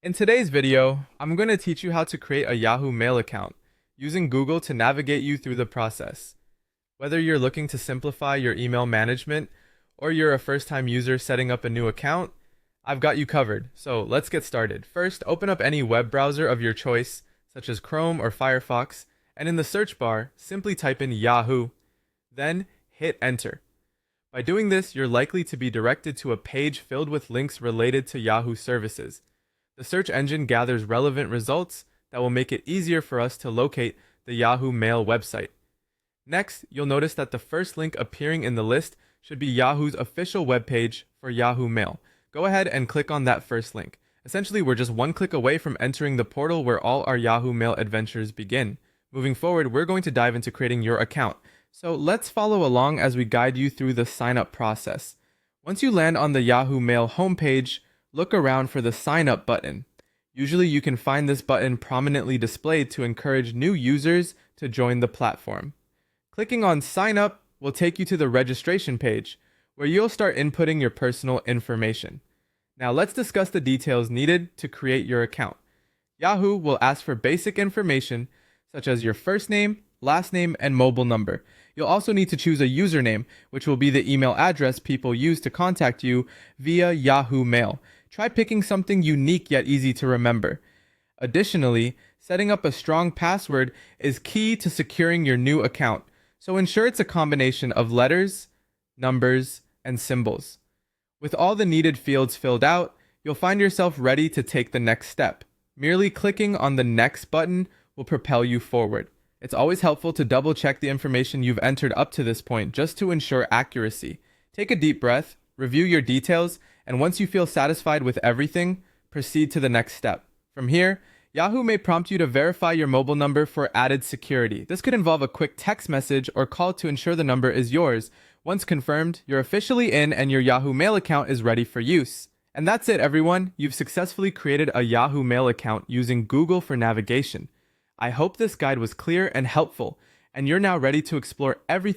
In today's video, I'm going to teach you how to create a Yahoo Mail account using Google to navigate you through the process. Whether you're looking to simplify your email management or you're a first-time user setting up a new account, I've got you covered. So let's get started. First, open up any web browser of your choice, such as Chrome or Firefox, and in the search bar, simply type in Yahoo. Then hit enter. By doing this, you're likely to be directed to a page filled with links related to Yahoo services. The search engine gathers relevant results that will make it easier for us to locate the Yahoo Mail website. Next, you'll notice that the first link appearing in the list should be Yahoo's official webpage for Yahoo Mail. Go ahead and click on that first link. Essentially, we're just one click away from entering the portal where all our Yahoo Mail adventures begin. Moving forward, we're going to dive into creating your account. So let's follow along as we guide you through the sign up process. Once you land on the Yahoo Mail homepage, look around for the sign up button. Usually you can find this button prominently displayed to encourage new users to join the platform. Clicking on sign up will take you to the registration page, where you'll start inputting your personal information. Now let's discuss the details needed to create your account. Yahoo will ask for basic information such as your first name, last name, and mobile number. You'll also need to choose a username, which will be the email address people use to contact you via Yahoo Mail. Try picking something unique yet easy to remember. Additionally, setting up a strong password is key to securing your new account, so ensure it's a combination of letters, numbers, and symbols. With all the needed fields filled out, you'll find yourself ready to take the next step. Merely clicking on the next button will propel you forward. It's always helpful to double check the information you've entered up to this point just to ensure accuracy. Take a deep breath, review your details, and once you feel satisfied with everything, proceed to the next step. From here, Yahoo may prompt you to verify your mobile number for added security. This could involve a quick text message or call to ensure the number is yours. Once confirmed, you're officially in and your Yahoo Mail account is ready for use. And that's it, everyone. You've successfully created a Yahoo Mail account using Google for navigation. I hope this guide was clear and helpful, and you're now ready to explore everything